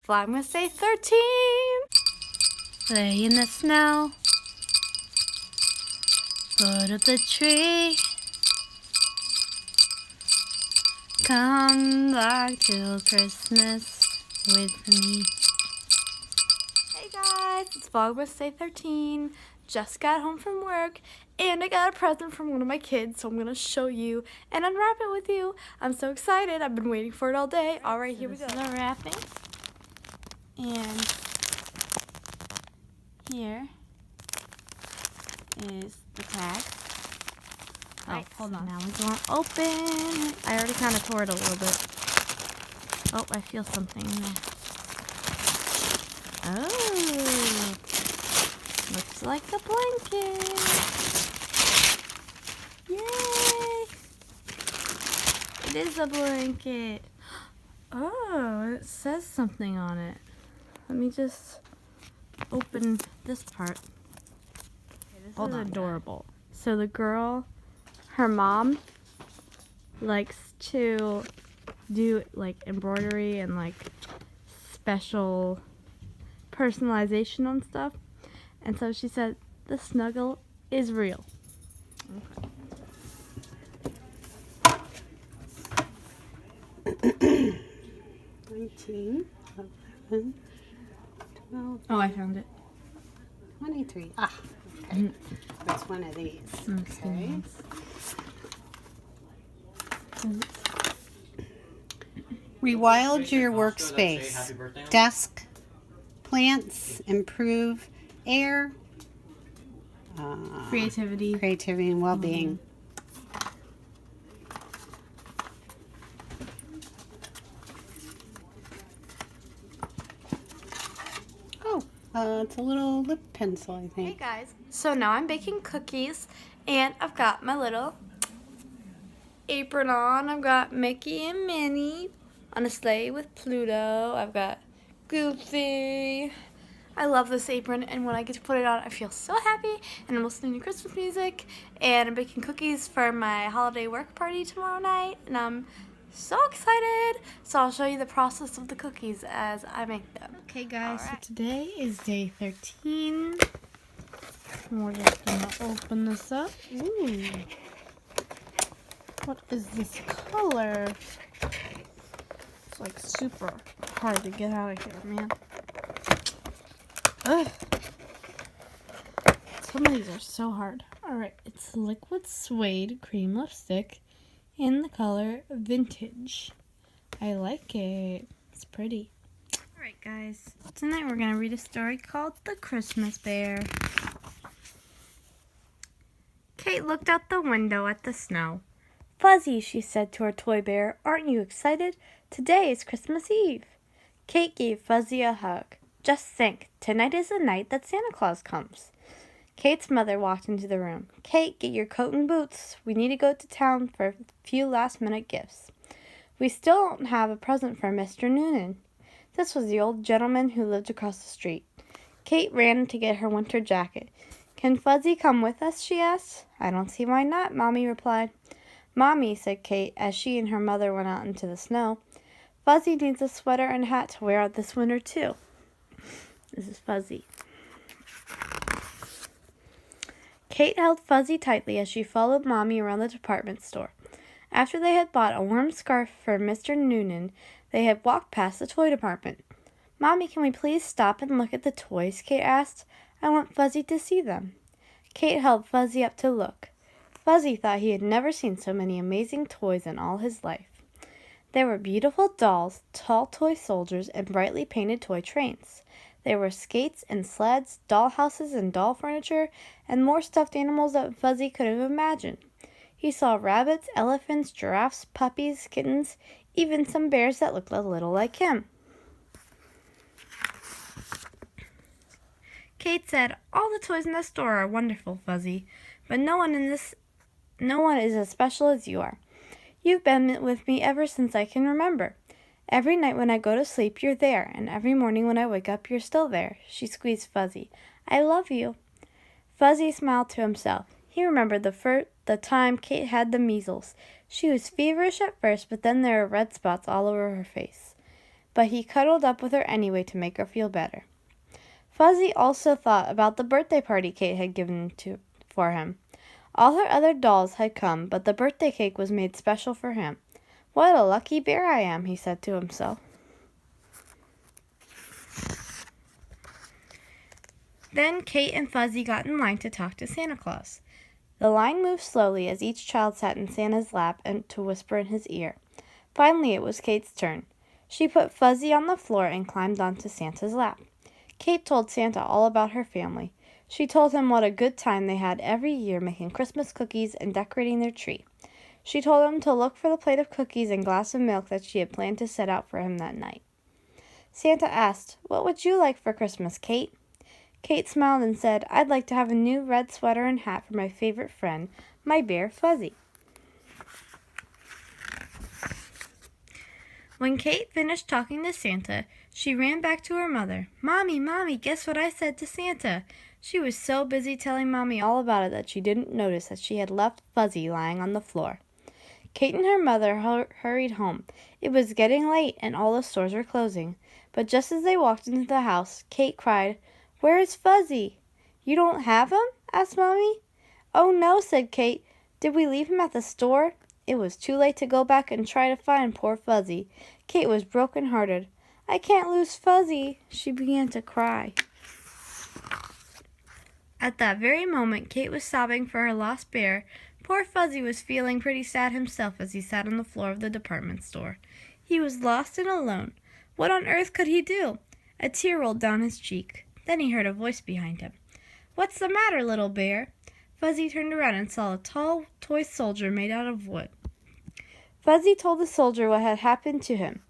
Vlogmas Day 13! Lay in the snow, put up the tree, come back till Christmas with me. Hey guys, it's Vlogmas Day 13. Just got home from work and I got a present from one of my kids, so I'm going to show you and unwrap it with you. I'm so excited. I've been waiting for it all day. Alright, here we go. This is the wrapping. And here is the tag. Oh, right, hold on. Now we're going to open. I already kind of tore it a little bit. Oh, I feel something in there. Oh, looks like a blanket. Yay! It is a blanket. Oh, it says something on it. Let me just open this part. Okay, this is adorable. So the girl, her mom likes to do like embroidery and like special personalization on stuff. And so she said the snuggle is real. Okay. 19, 11, 12. Oh, I found it. 23. Ah, okay. That's one of these. Okay. Rewild your workspace. Desk, plants, improve air, Creativity. creativity and well-being. It's a little lip pencil, I think. Hey guys, so now I'm baking cookies and I've got my little apron on. I've got Mickey and Minnie on a sleigh with Pluto. I've got Goofy. I love this apron, and when I get to put it on, I feel so happy, and I'm listening to Christmas music, and I'm baking cookies for my holiday work party tomorrow night, and I'm so excited. So I'll show you the process of the cookies as I make them. Okay guys, so today is day 13. We're just gonna open this up. Ooh. What is this color? It's like super hard to get out of here, man. Ugh. Some of these are so hard. Alright, it's liquid suede cream lipstick in the color vintage. I like it. It's pretty. Alright guys, tonight we're going to read a story called The Christmas Bear. Kate looked out the window at the snow. Fuzzy, she said to her toy bear, aren't you excited? Today is Christmas Eve. Kate gave Fuzzy a hug. Just think, tonight is the night that Santa Claus comes. Kate's mother walked into the room. Kate, get your coat and boots. We need to go to town for a few last-minute gifts. We still don't have a present for Mr. Noonan. This was the old gentleman who lived across the street. Kate ran to get her winter jacket. Can Fuzzy come with us, she asked. I don't see why not, Mommy replied. Mommy, said Kate, as she and her mother went out into the snow, Fuzzy needs a sweater and hat to wear out this winter, too. This is Fuzzy. Kate held Fuzzy tightly as she followed Mommy around the department store. After they had bought a warm scarf for Mr. Noonan, they had walked past the toy department. Mommy, can we please stop and look at the toys? Kate asked. I want Fuzzy to see them. Kate held Fuzzy up to look. Fuzzy thought he had never seen so many amazing toys in all his life. There were beautiful dolls, tall toy soldiers, and brightly painted toy trains. There were skates and sleds, doll houses and doll furniture, and more stuffed animals that Fuzzy could have imagined. He saw rabbits, elephants, giraffes, puppies, kittens, even some bears that looked a little like him. Kate said, all the toys in the store are wonderful, Fuzzy, but no one is as special as you are. You've been with me ever since I can remember. Every night when I go to sleep, you're there, and every morning when I wake up, you're still there. She squeezed Fuzzy. I love you. Fuzzy smiled to himself. He remembered the time Kate had the measles. She was feverish at first, but then there were red spots all over her face. but he cuddled up with her anyway to make her feel better. Fuzzy also thought about the birthday party Kate had given for him. All her other dolls had come, but the birthday cake was made special for him. What a lucky bear I am, he said to himself. Then Kate and Fuzzy got in line to talk to Santa Claus. The line moved slowly as each child sat in Santa's lap and to whisper in his ear. Finally, it was Kate's turn. She put Fuzzy on the floor and climbed onto Santa's lap. Kate told Santa all about her family. She told him what a good time they had every year making Christmas cookies and decorating their tree. She told him to look for the plate of cookies and glass of milk that she had planned to set out for him that night. Santa asked, "What would you like for Christmas, Kate?" Kate smiled and said, "I'd like to have a new red sweater and hat for my favorite friend, my bear Fuzzy." When Kate finished talking to Santa, she ran back to her mother. "Mommy, Mommy, guess what I said to Santa?" She was so busy telling Mommy all about it that she didn't notice that she had left Fuzzy lying on the floor. Kate and her mother hurried home. It was getting late and all the stores were closing. But just as they walked into the house, Kate cried, "Where is Fuzzy?" "You don't have him?" asked Mommy. "Oh no," said Kate. "Did we leave him at the store?" It was too late to go back and try to find poor Fuzzy. Kate was broken-hearted. "I can't lose Fuzzy." She began to cry. At that very moment, Kate was sobbing for her lost bear. Poor Fuzzy was feeling pretty sad himself as he sat on the floor of the department store. He was lost and alone. What on earth could he do? A tear rolled down his cheek. Then he heard a voice behind him. "What's the matter, little bear?" Fuzzy turned around and saw a tall toy soldier made out of wood. Fuzzy told the soldier what had happened to him.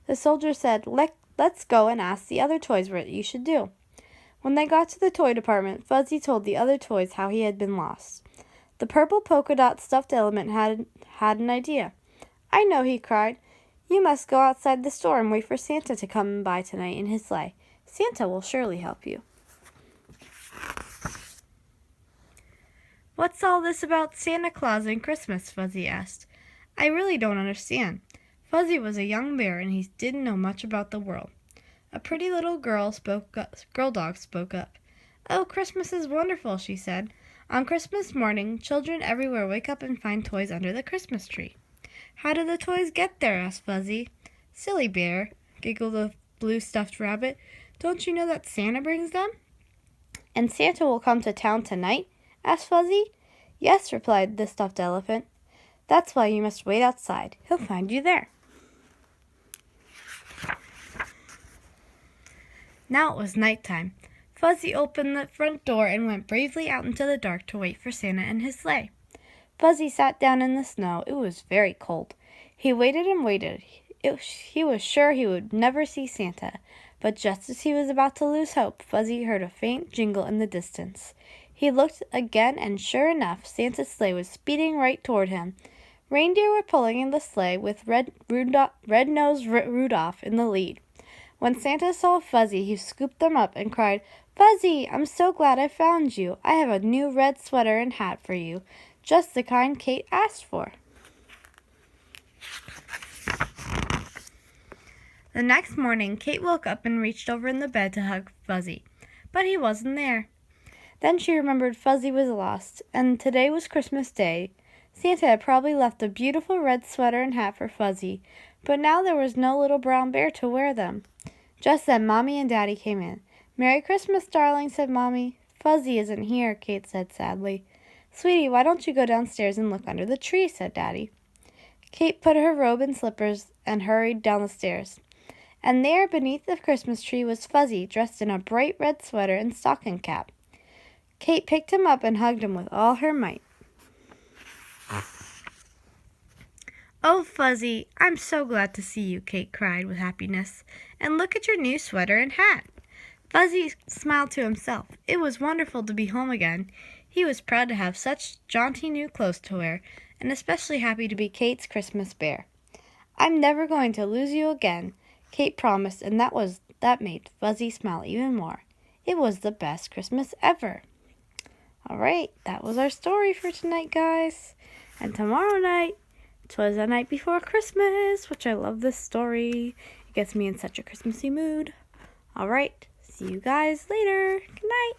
The soldier said, Let's go and ask the other toys what you should do." When they got to the toy department, Fuzzy told the other toys how he had been lost. The purple polka dot stuffed elephant had an idea. "I know," he cried. "You must go outside the store and wait for Santa to come by tonight in his sleigh. Santa will surely help you." "What's all this about Santa Claus and Christmas?" Fuzzy asked. "I really don't understand." Fuzzy was a young bear and he didn't know much about the world. A pretty little girl dog spoke up. "Oh, Christmas is wonderful," she said. "On Christmas morning, children everywhere wake up and find toys under the Christmas tree." "How do the toys get there?" asked Fuzzy. "Silly bear," giggled the blue stuffed rabbit. "Don't you know that Santa brings them?" "And Santa will come to town tonight?" asked Fuzzy. "Yes," replied the stuffed elephant. "That's why you must wait outside. He'll find you there." Now it was nighttime. Fuzzy opened the front door and went bravely out into the dark to wait for Santa and his sleigh. Fuzzy sat down in the snow. It was very cold. He waited and waited. He was sure he would never see Santa. But just as he was about to lose hope, Fuzzy heard a faint jingle in the distance. He looked again, and sure enough, Santa's sleigh was speeding right toward him. Reindeer were pulling in the sleigh with Red-Nosed Rudolph in the lead. When Santa saw Fuzzy, he scooped them up and cried, "Fuzzy, I'm so glad I found you. I have a new red sweater and hat for you, just the kind Kate asked for." The next morning, Kate woke up and reached over in the bed to hug Fuzzy, but he wasn't there. Then she remembered Fuzzy was lost, and today was Christmas Day. Santa had probably left a beautiful red sweater and hat for Fuzzy, but now there was no little brown bear to wear them. Just then, Mommy and Daddy came in. "Merry Christmas, darling," said Mommy. "Fuzzy isn't here," Kate said sadly. "Sweetie, why don't you go downstairs and look under the tree?" said Daddy. Kate put her robe and slippers and hurried down the stairs. And there, beneath the Christmas tree, was Fuzzy, dressed in a bright red sweater and stocking cap. Kate picked him up and hugged him with all her might. "Oh, Fuzzy, I'm so glad to see you," Kate cried with happiness. "And look at your new sweater and hat." Fuzzy smiled to himself. It was wonderful to be home again. He was proud to have such jaunty new clothes to wear, and especially happy to be Kate's Christmas bear. "I'm never going to lose you again," Kate promised, and that made Fuzzy smile even more. It was the best Christmas ever. All right, that was our story for tonight, guys. And tomorrow night, 'twas the night before Christmas, which I love this story. You Gets me in such a Christmassy mood. Alright, see you guys later. Good night.